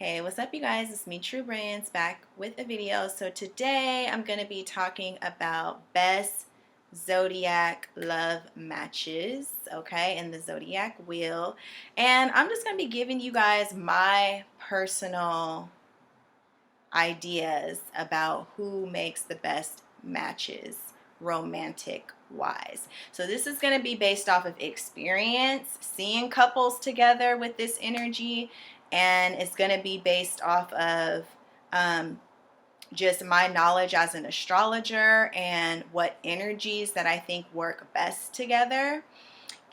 Hey, what's up, you guys? It's me, True Brands, back with a video. So today I'm going to be talking about best zodiac love matches, okay, in the zodiac wheel. And I'm just going to be giving you guys my personal ideas about who makes the best matches romantic wise. So this is going to be based off of experience, seeing couples together with this energy, and it's going to be based off of um, just my knowledge as an astrologer and what energies that I think work best together.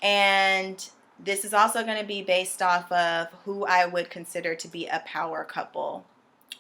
And this is also going to be based off of who I would consider to be a power couple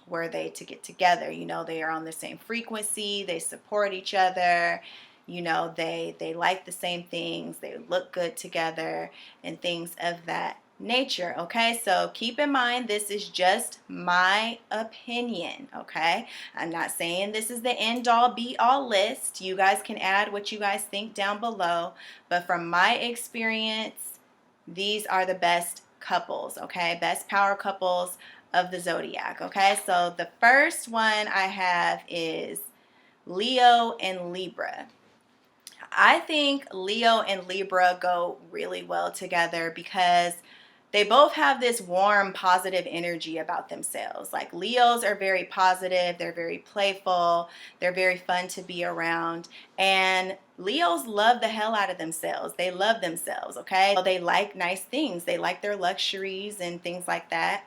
were they to get together. You know, they are on the same frequency, they support each other, you know, they like the same things, they look good together, and things of that nature. Okay, so keep in mind this is just my opinion. Okay, I'm not saying this is the end all be all list. You guys can add what you guys think down below, but from my experience, these are the best couples. Okay, best power couples of the zodiac. Okay, so the first one I have is Leo and Libra. I think Leo and Libra go really well together because they both have this warm, positive energy about themselves. Like Leos are very positive, they're very playful, they're very fun to be around, and Leos love the hell out of themselves. They love themselves, okay? They like nice things, they like their luxuries and things like that.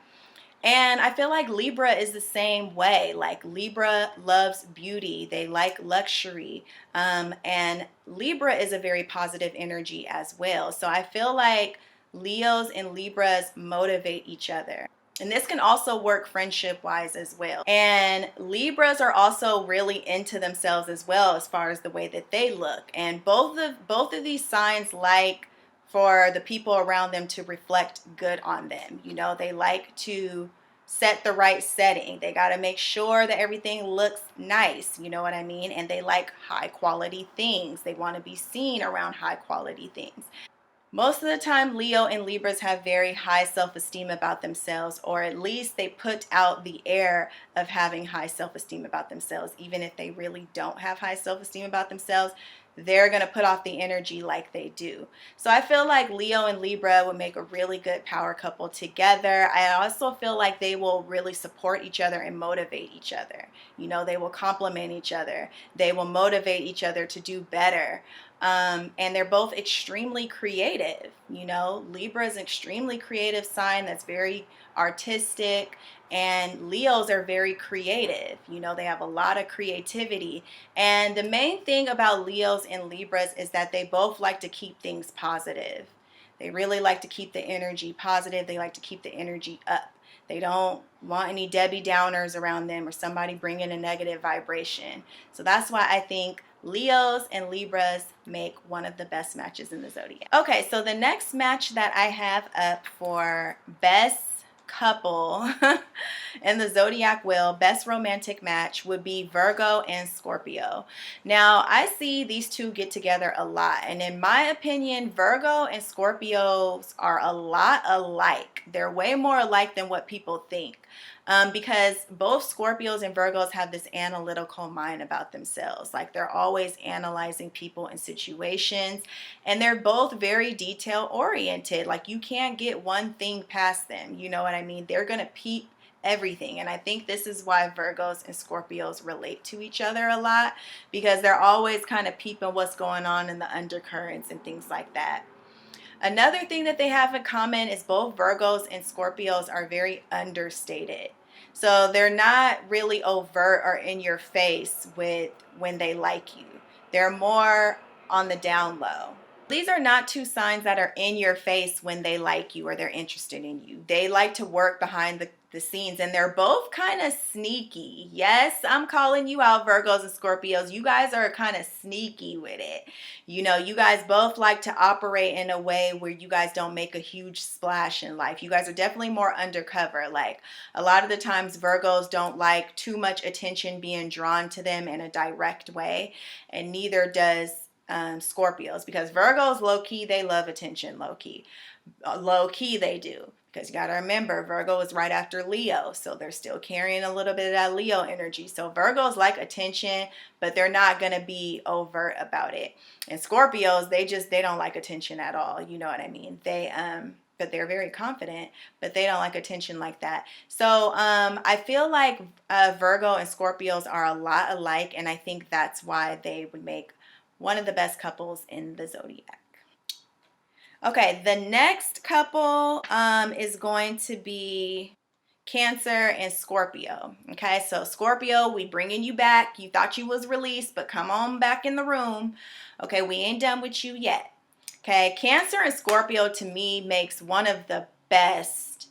And I feel like Libra is the same way. Like Libra loves beauty. They like luxury. And Libra is a very positive energy as well. So I feel like Leos and Libras motivate each other. And this can also work friendship wise as well. And Libras are also really into themselves as well as far as the way that they look. And both of these signs like for the people around them to reflect good on them. You know, they like to set the right setting. They got to make sure that everything looks nice, you know what I mean? And they like high quality things. They want to be seen around high quality things. Most of the time, Leo and Libras have very high self-esteem about themselves, or at least they put out the air of having high self-esteem about themselves. Even if they really don't have high self-esteem about themselves, they're going to put off the energy like they do. So I feel like Leo and Libra would make a really good power couple together. I also feel like they will really support each other and motivate each other. You know, they will complement each other. They will motivate each other to do better. And they're both extremely creative. You know, Libra is an extremely creative sign that's very artistic, and Leos are very creative. You know, they have a lot of creativity. And the main thing about Leos and Libras is that they both like to keep things positive. They really like to keep the energy positive. They like to keep the energy up. They don't want any Debbie Downers around them or somebody bringing a negative vibration. So that's why I think Leos and Libras make one of the best matches in the zodiac. Okay, so the next match that I have up for best couple in the zodiac wheel, best romantic match, would be Virgo and Scorpio. Now, I see these two get together a lot, and in my opinion, Virgo and Scorpios are a lot alike. They're way more alike than what people think. Because both Scorpios and Virgos have this analytical mind about themselves. Like they're always analyzing people and situations, and they're both very detail oriented. Like you can't get one thing past them. You know what I mean? They're going to peep everything. And I think this is why Virgos and Scorpios relate to each other a lot, because they're always kind of peeping what's going on in the undercurrents and things like that. Another thing that they have in common is both Virgos and Scorpios are very understated. So they're not really overt or in your face with when they like you. They're more on the down low. These are not two signs that are in your face when they like you or they're interested in you. They like to work behind the scenes, and they're both kind of sneaky. Yes, I'm calling you out, Virgos and Scorpios. You guys are kind of sneaky with it. You know, you guys both like to operate in a way where you guys don't make a huge splash in life. You guys are definitely more undercover. Like a lot of the times Virgos don't like too much attention being drawn to them in a direct way, and neither does Scorpios, because Virgos low-key, they love attention. Low-key they do, because you got to remember Virgo is right after Leo, so they're still carrying a little bit of that Leo energy. So Virgos like attention, but they're not going to be overt about it. And Scorpios, they don't like attention at all. You know what I mean? But they're very confident, but they don't like attention like that. So I feel like Virgo and Scorpios are a lot alike, and I think that's why they would make one of the best couples in the zodiac. Okay, the next couple is going to be Cancer and Scorpio. Okay, so Scorpio, we bringing you back. You thought you was released, but come on back in the room. Okay, we ain't done with you yet. Okay, Cancer and Scorpio to me makes one of the best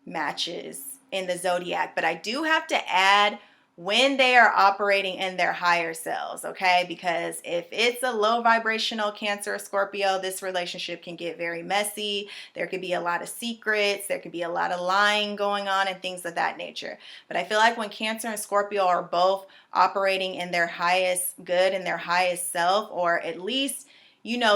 matches in the zodiac, but I do have to add when they are operating in their higher selves, okay? Because if it's a low vibrational Cancer or Scorpio, this relationship can get very messy. There could be a lot of secrets. There could be a lot of lying going on and things of that nature. But I feel like when Cancer and Scorpio are both operating in their highest good and their highest self, or at least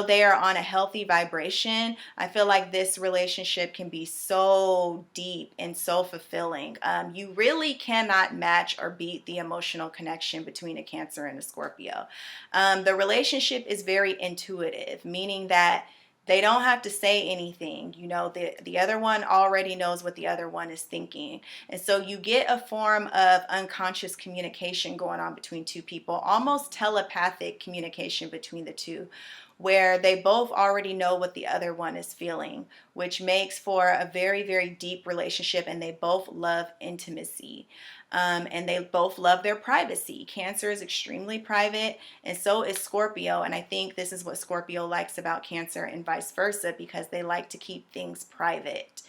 they are on a healthy vibration, I feel like this relationship can be so deep and so fulfilling. You really cannot match or beat the emotional connection between a Cancer and a Scorpio. The relationship is very intuitive, meaning that they don't have to say anything. The other one already knows what the other one is thinking. And so you get a form of unconscious communication going on between two people, almost telepathic communication between the two, where they both already know what the other one is feeling, which makes for a very, very deep relationship, and they both love intimacy. And they both love their privacy. Cancer is extremely private, and so is Scorpio. And I think this is what Scorpio likes about Cancer and vice versa, because they like to keep things private.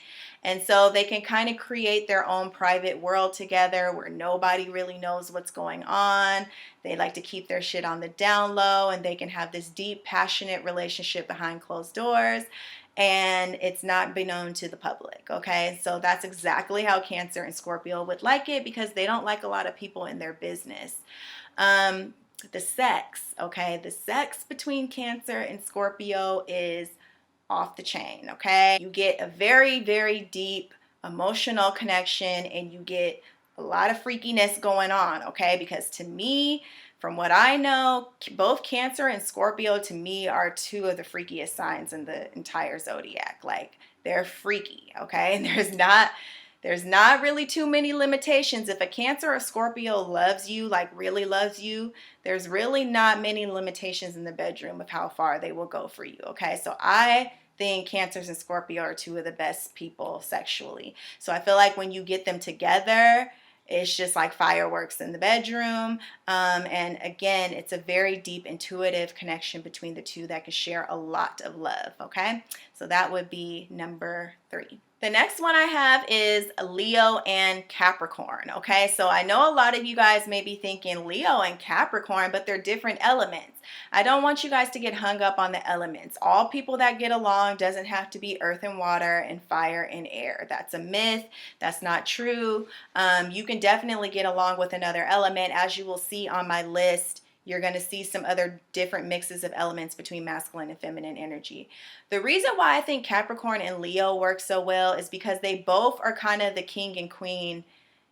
And so they can kind of create their own private world together where nobody really knows what's going on. They like to keep their shit on the down low, and they can have this deep, passionate relationship behind closed doors, and it's not been known to the public, okay? So that's exactly how Cancer and Scorpio would like it, because they don't like a lot of people in their business. The sex, okay? The sex between Cancer and Scorpio is off the chain, okay? You get a very, very deep emotional connection, and you get a lot of freakiness going on, okay? Because to me, from what I know, both Cancer and Scorpio to me are two of the freakiest signs in the entire zodiac. Like, they're freaky, okay? And there's not really too many limitations. If a Cancer or Scorpio loves you, like really loves you, there's really not many limitations in the bedroom of how far they will go for you, okay? So I think Cancers and Scorpio are two of the best people sexually. So I feel like when you get them together, it's just like fireworks in the bedroom. And again, it's a very deep, intuitive connection between the two that can share a lot of love, okay? So that would be number 3. The next one I have is Leo and Capricorn, okay? So I know a lot of you guys may be thinking Leo and Capricorn, but they're different elements. I don't want you guys to get hung up on the elements. All people that get along doesn't have to be earth and water and fire and air. That's a myth. That's not true. You can definitely get along with another element. As you will see on my list, you're going to see some other different mixes of elements between masculine and feminine energy. The reason why I think Capricorn and Leo work so well is because they both are kind of the king and queen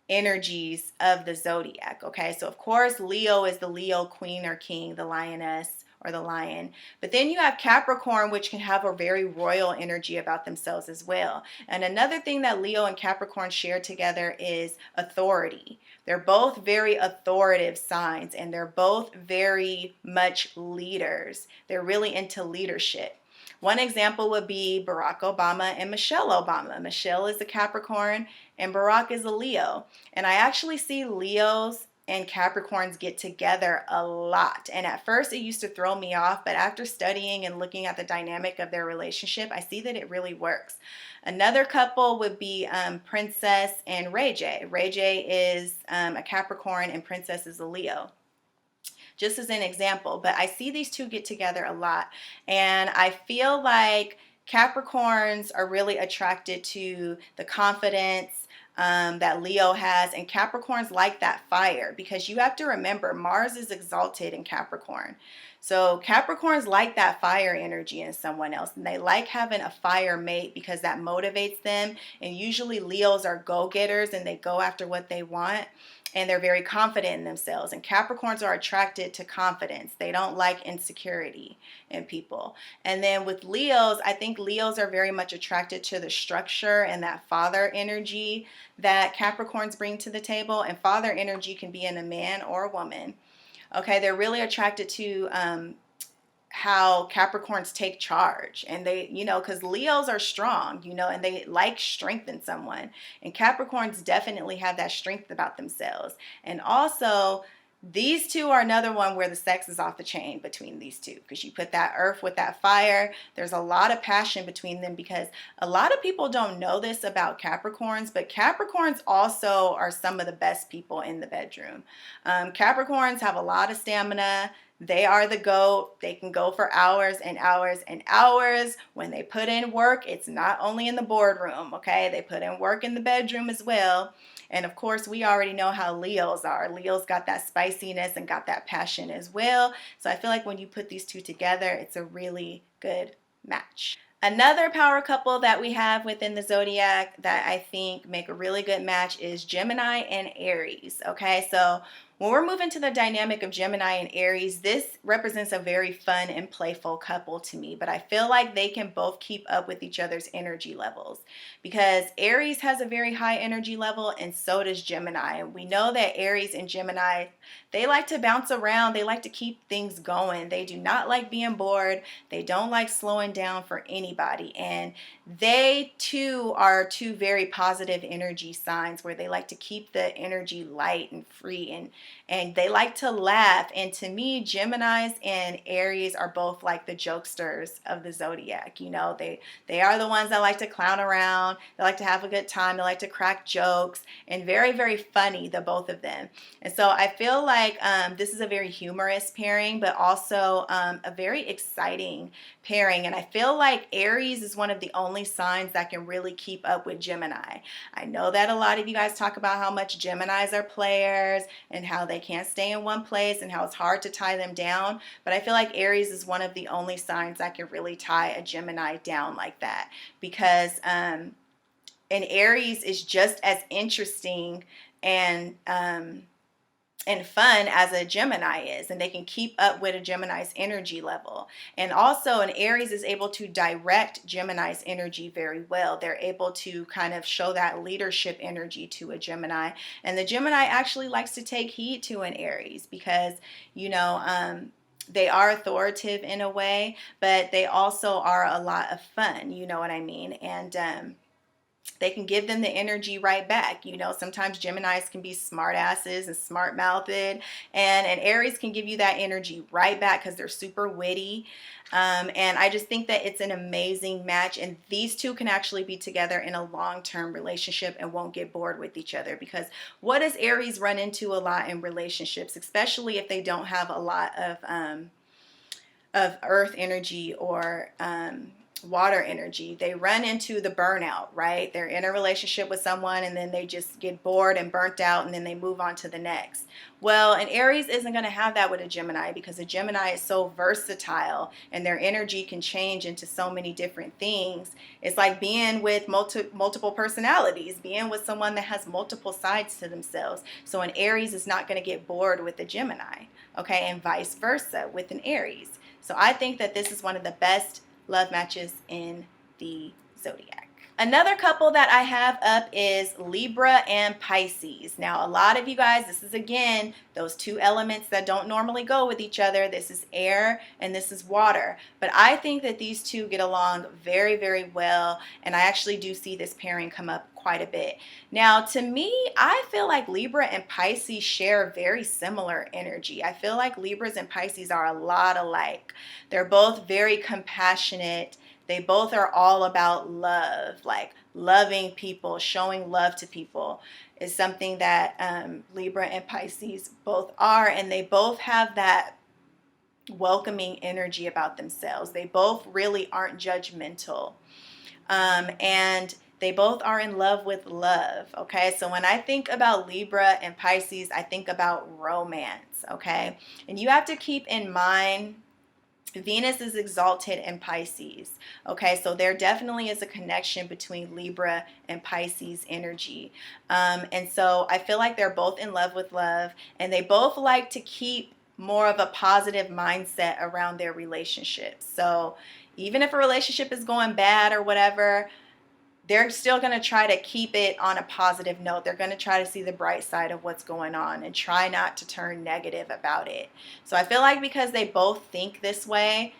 energies of the zodiac, okay? So of course, Leo is the Leo queen or king, the lioness or the lion. But then you have Capricorn, which can have a very royal energy about themselves as well. And another thing that Leo and Capricorn share together is authority. They're both very authoritative signs, and they're both very much leaders. They're really into leadership. One example would be Barack Obama and Michelle Obama. Michelle is a Capricorn and Barack is a Leo. And I actually see Leos and Capricorns get together a lot. And at first it used to throw me off, but after studying and looking at the dynamic of their relationship, I see that it really works. Another couple would be Princess and Ray J. Ray J is a Capricorn and Princess is a Leo. Just as an example, but I see these two get together a lot, and I feel like Capricorns are really attracted to the confidence that Leo has, and Capricorns like that fire, because you have to remember Mars is exalted in Capricorn. So Capricorns like that fire energy in someone else, and they like having a fire mate because that motivates them. And usually Leos are go-getters and they go after what they want, and they're very confident in themselves. And Capricorns are attracted to confidence. They don't like insecurity in people. And then with Leos, I think Leos are very much attracted to the structure and that father energy that Capricorns bring to the table. And father energy can be in a man or a woman. Okay, they're really attracted to how Capricorns take charge, and they, because Leos are strong, and they like strength in someone, and Capricorns definitely have that strength about themselves. And also, these two are another one where the sex is off the chain between these two, because you put that earth with that fire. There's a lot of passion between them, because a lot of people don't know this about Capricorns, but Capricorns also are some of the best people in the bedroom. Capricorns have a lot of stamina. They are the GOAT. They can go for hours and hours and hours. When they put in work, it's not only in the boardroom, okay? They put in work in the bedroom as well. And of course, we already know how Leos are. Leos got that spiciness and got that passion as well. So I feel like when you put these two together, it's a really good match. Another power couple that we have within the zodiac that I think make a really good match is Gemini and Aries. Okay, so when we're moving to the dynamic of Gemini and Aries, this represents a very fun and playful couple to me, but I feel like they can both keep up with each other's energy levels, because Aries has a very high energy level and so does Gemini. And we know that Aries and Gemini, they like to bounce around. They like to keep things going. They do not like being bored. They don't like slowing down for anybody. And they too are two very positive energy signs where they like to keep the energy light and free, and they like to laugh. And to me, Geminis and Aries are both like the jokesters of the zodiac. They are the ones that like to clown around. They like to have a good time. They like to crack jokes, and very, very funny, the both of them. And so I feel like this is a very humorous pairing, but also a very exciting pairing. And I feel like Aries is one of the only signs that can really keep up with Gemini. I know that a lot of you guys talk about how much Geminis are players and how they can't stay in one place and how it's hard to tie them down, but I feel like Aries is one of the only signs that can really tie a Gemini down like that, because and Aries is just as interesting and fun as a Gemini is, and they can keep up with a Gemini's energy level. And also, an Aries is able to direct Gemini's energy very well. They're able to kind of show that leadership energy to a Gemini, and the Gemini actually likes to take heed to an Aries, because they are authoritative in a way, but they also are a lot of fun, you know what I mean? And they can give them the energy right back. Sometimes Geminis can be smart asses and smart mouthed, and Aries can give you that energy right back because they're super witty. And I just think that it's an amazing match, and these two can actually be together in a long-term relationship and won't get bored with each other, because what does Aries run into a lot in relationships, especially if they don't have a lot of earth energy or water energy? They run into the burnout, right? They're in a relationship with someone and then they just get bored and burnt out, and then they move on to the next. Well, an Aries isn't going to have that with a Gemini, because a Gemini is so versatile and their energy can change into so many different things. It's like being with multiple personalities, being with someone that has multiple sides to themselves. So an Aries is not going to get bored with a Gemini, okay? And vice versa with an Aries. So I think that this is one of the best love matches in the zodiac. Another couple that I have up is Libra and Pisces. Now, a lot of you guys, this is again those two elements that don't normally go with each other. This is air and this is water. But I think that these two get along very, very well, and I actually do see this pairing come up quite a bit. Now, to me, I feel like Libra and Pisces share very similar energy. I feel like Libras and Pisces are a lot alike. They're both very compassionate. They both are all about love, like loving people, showing love to people is something that Libra and Pisces both are, and they both have that welcoming energy about themselves. They both really aren't judgmental, and they both are in love with love, okay? So when I think about Libra and Pisces, I think about romance, okay? And you have to keep in mind Venus is exalted in Pisces. Okay, so there definitely is a connection between Libra and Pisces energy. And so I feel like they're both in love with love, and they both like to keep more of a positive mindset around their relationships. So even if a relationship is going bad or whatever, they're still going to try to keep it on a positive note. They're going to try to see the bright side of what's going on and try not to turn negative about it. So I feel like because they both think this way,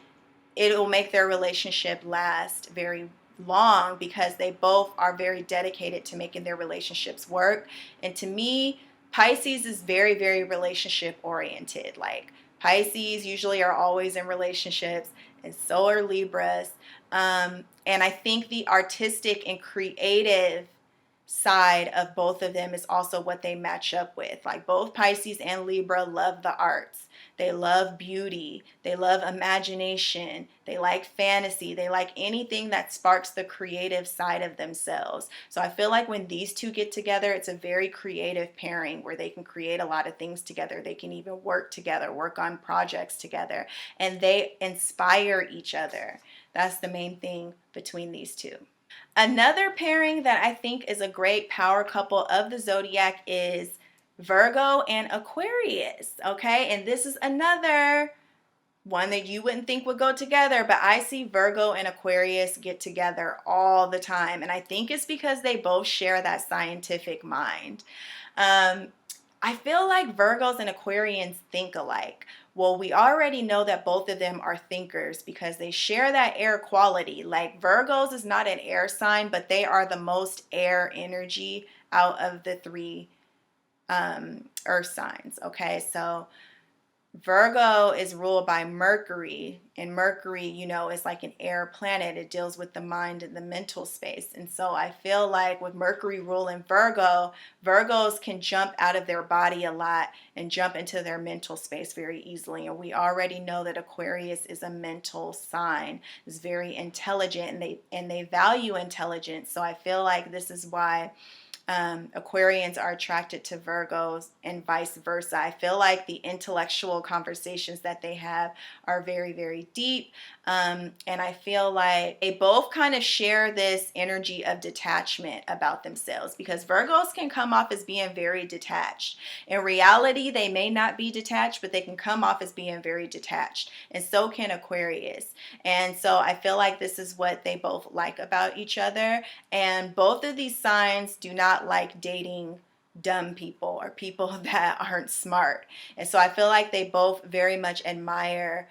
it will make their relationship last very long because they both are very dedicated to making their relationships work. And to me, Pisces is very, very relationship oriented. Like Pisces usually are always in relationships, and so are Libras. And I think the artistic and creative side of both of them is also what they match up with. Like both Pisces and Libra love the arts. They love beauty. They love imagination. They like fantasy. They like anything that sparks the creative side of themselves. So I feel like when these two get together, it's a very creative pairing where they can create a lot of things together. They can even work together, work on projects together, and they inspire each other. That's the main thing between these two. Another pairing that I think is a great power couple of the zodiac is Virgo and Aquarius, okay? And this is another one that you wouldn't think would go together, but I see Virgo and Aquarius get together all the time. And I think it's because they both share that scientific mind. I feel like Virgos and Aquarians think alike. Well, we already know that both of them are thinkers because they share that air quality. Like Virgos is not an air sign, but they are the most air energy out of the three earth signs. Okay, so Virgo is ruled by Mercury, and Mercury, you know, is like an air planet. It deals with the mind and the mental space. And so I feel like with Mercury ruling Virgo, Virgos can jump out of their body a lot and jump into their mental space very easily. And we already know that Aquarius is a mental sign. It's very intelligent, and they value intelligence. So I feel like this is why Aquarians are attracted to Virgos and vice versa. I feel like the intellectual conversations that they have are very, very deep. And I feel like they both kind of share this energy of detachment about themselves because Virgos can come off as being very detached. In reality, they may not be detached, but they can come off as being very detached. And so can Aquarius. And so I feel like this is what they both like about each other. And both of these signs do not like dating dumb people or people that aren't smart. And so I feel like they both very much admire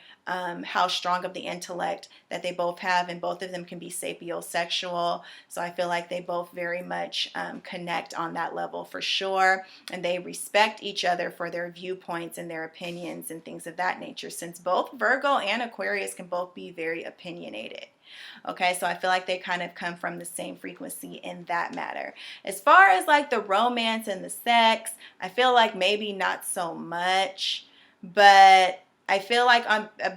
how strong of the intellect that they both have, and both of them can be sapiosexual. So I feel like they both very much connect on that level for sure. And they respect each other for their viewpoints and their opinions and things of that nature, since both Virgo and Aquarius can both be very opinionated. Okay, so I feel like they kind of come from the same frequency in that matter. As far as like the romance and the sex, I feel like maybe not so much, but I feel like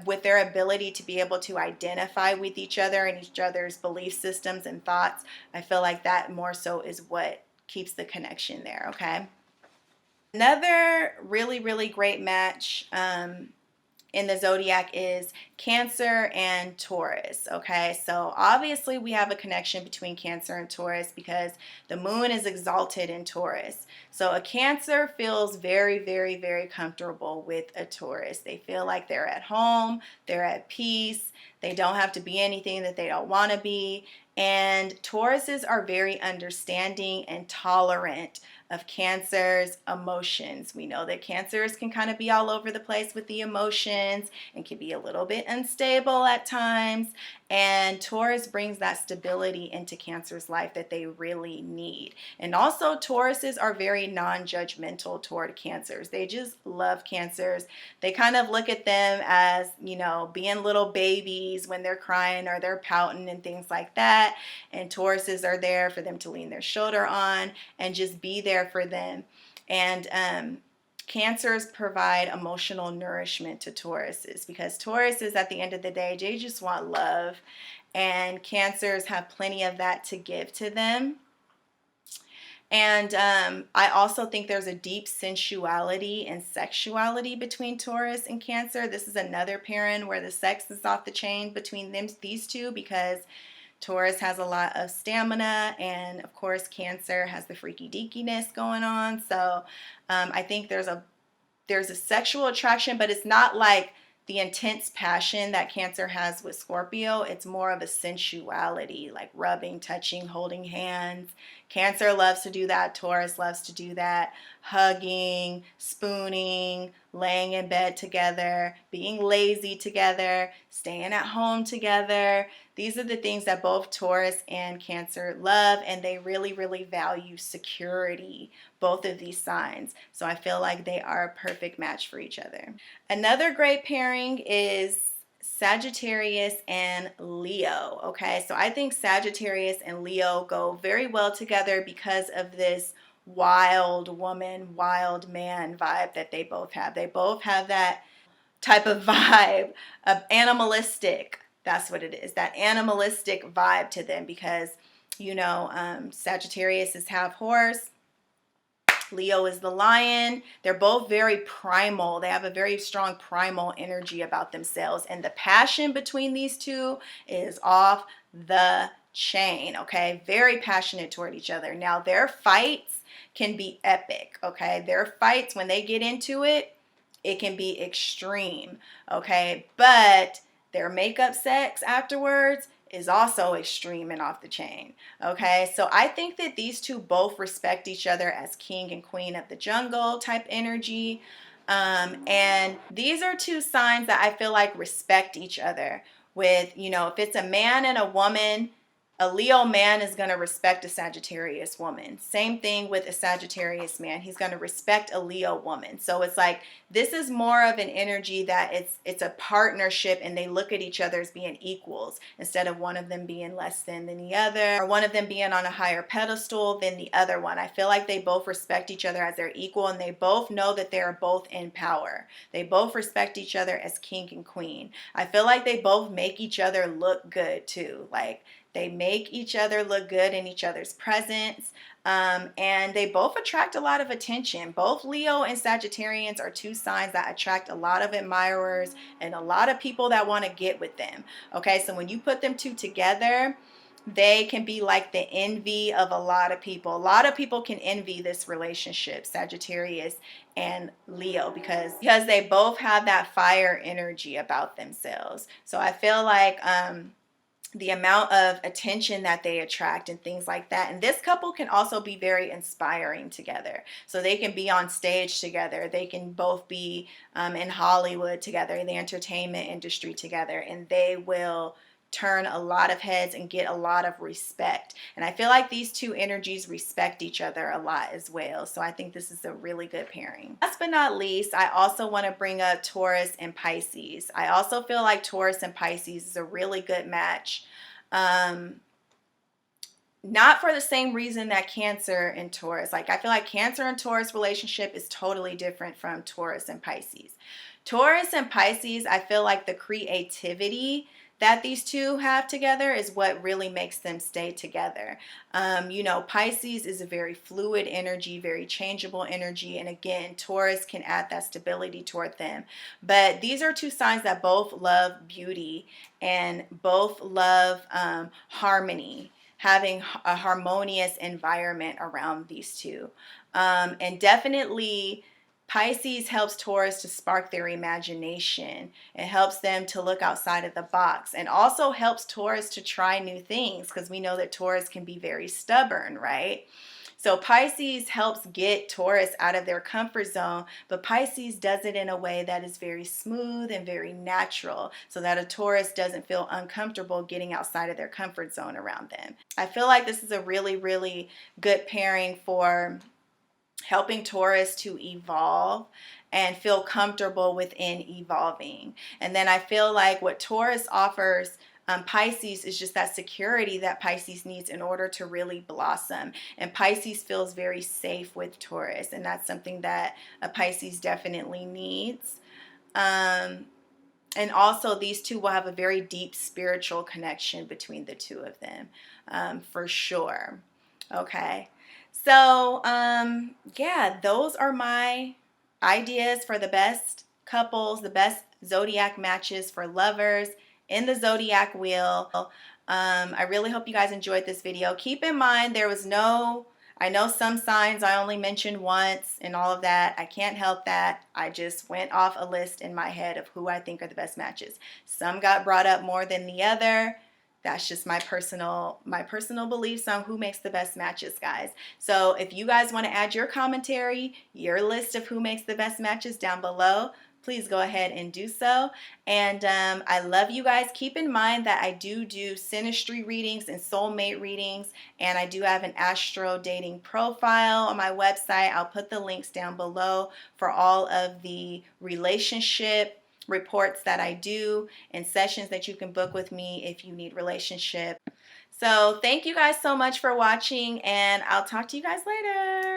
with their ability to be able to identify with each other and each other's belief systems and thoughts, I feel like that more so is what keeps the connection there, okay? Another really, really great match in the zodiac is Cancer and Taurus. Okay, so obviously we have a connection between Cancer and Taurus because the moon is exalted in Taurus. So a Cancer feels very, very, very comfortable with a Taurus. They feel like they're at home, they're at peace, they don't have to be anything that they don't want to be. And Tauruses are very understanding and tolerant of Cancer's emotions. We know that Cancers can kind of be all over the place with the emotions and can be a little bit unstable at times. And Taurus brings that stability into Cancer's life that they really need. And also Tauruses are very non-judgmental toward Cancers. They just love Cancers. They kind of look at them as, you know, being little babies when they're crying or they're pouting and things like that. And Tauruses are there for them to lean their shoulder on and just be there for them. And Cancers provide emotional nourishment to Tauruses because Tauruses, at the end of the day, they just want love, and Cancers have plenty of that to give to them. And I also think there's a deep sensuality and sexuality between Taurus and Cancer. This is another pairing where the sex is off the chain between these two, because Taurus has a lot of stamina, and of course Cancer has the freaky deakiness going on. So I think there's a sexual attraction, but it's not like the intense passion that Cancer has with Scorpio. It's more of a sensuality, like rubbing, touching, holding hands. Cancer loves to do that. Taurus loves to do that. Hugging, spooning, laying in bed together, being lazy together, staying at home together. These are the things that both Taurus and Cancer love, and they really, really value security, both of these signs. So I feel like they are a perfect match for each other. Another great pairing is Sagittarius and Leo. Okay, so I think Sagittarius and Leo go very well together because of this wild woman, wild man vibe that they both have. They both have that type of vibe of animalistic. That's what it is, that animalistic vibe to them, because, you know, Sagittarius is half horse, Leo is the lion. They're both very primal. They have a very strong primal energy about themselves. And the passion between these two is off the chain, okay? Very passionate toward each other. Now, their fights can be epic, okay? Their fights, when they get into it, it can be extreme, okay? But their makeup sex afterwards is also extreme and off the chain, okay? So I think that these two both respect each other as king and queen of the jungle type energy. And these are two signs that I feel like respect each other. With, you know, if it's a man and a woman, a Leo man is going to respect a Sagittarius woman. Same thing with a Sagittarius man. He's going to respect a Leo woman. So it's like, this is more of an energy that it's a partnership, and they look at each other as being equals instead of one of them being less than the other, or one of them being on a higher pedestal than the other one. I feel like they both respect each other as their equal, and they both know that they're both in power. They both respect each other as king and queen. I feel like they both make each other look good too. Like, they make each other look good in each other's presence, and they both attract a lot of attention. Both Leo and Sagittarians are two signs that attract a lot of admirers and a lot of people that want to get with them. Okay, so when you put them two together, they can be like the envy of a lot of people. A lot of people can envy this relationship, Sagittarius and Leo, because they both have that fire energy about themselves. So I feel like the amount of attention that they attract and things like that. And this couple can also be very inspiring together. So they can be on stage together. They can both be in Hollywood together, in the entertainment industry together, and they will turn a lot of heads and get a lot of respect. And I feel like these two energies respect each other a lot as well. So I think this is a really good pairing. Last but not least, I also want to bring up Taurus and Pisces. I also feel like Taurus and Pisces is a really good match. Not for the same reason that Cancer and Taurus. Like, I feel like Cancer and Taurus relationship is totally different from Taurus and Pisces. Taurus and Pisces, I feel like the creativity that these two have together is what really makes them stay together. You know, Pisces is a very fluid energy, very changeable energy. And again, Taurus can add that stability toward them. But these are two signs that both love beauty and both love harmony, having a harmonious environment around these two. And definitely, Pisces helps Taurus to spark their imagination. It helps them to look outside of the box, and also helps Taurus to try new things, because we know that Taurus can be very stubborn, right? So Pisces helps get Taurus out of their comfort zone, but Pisces does it in a way that is very smooth and very natural, so that a Taurus doesn't feel uncomfortable getting outside of their comfort zone around them. I feel like this is a really, really good pairing for helping Taurus to evolve and feel comfortable within evolving. And then I feel like what Taurus offers Pisces is just that security that Pisces needs in order to really blossom. And Pisces feels very safe with Taurus, and that's something that a Pisces definitely needs. And also, these two will have a very deep spiritual connection between the two of them, for sure. Okay. So, yeah, those are my ideas for the best couples, the best zodiac matches for lovers in the zodiac wheel. I really hope you guys enjoyed this video. Keep in mind, I know some signs I only mentioned once and all of that. I can't help that. I just went off a list in my head of who I think are the best matches. Some got brought up more than the other. That's just my personal beliefs on who makes the best matches, guys. So if you guys want to add your commentary, your list of who makes the best matches down below, please go ahead and do so. And I love you guys. Keep in mind that I do synastry readings and soulmate readings, and I do have an astro dating profile on my website. I'll put the links down below for all of the relationship reports that I do and sessions that you can book with me if you need relationship. So thank you guys so much for watching, and I'll talk to you guys later.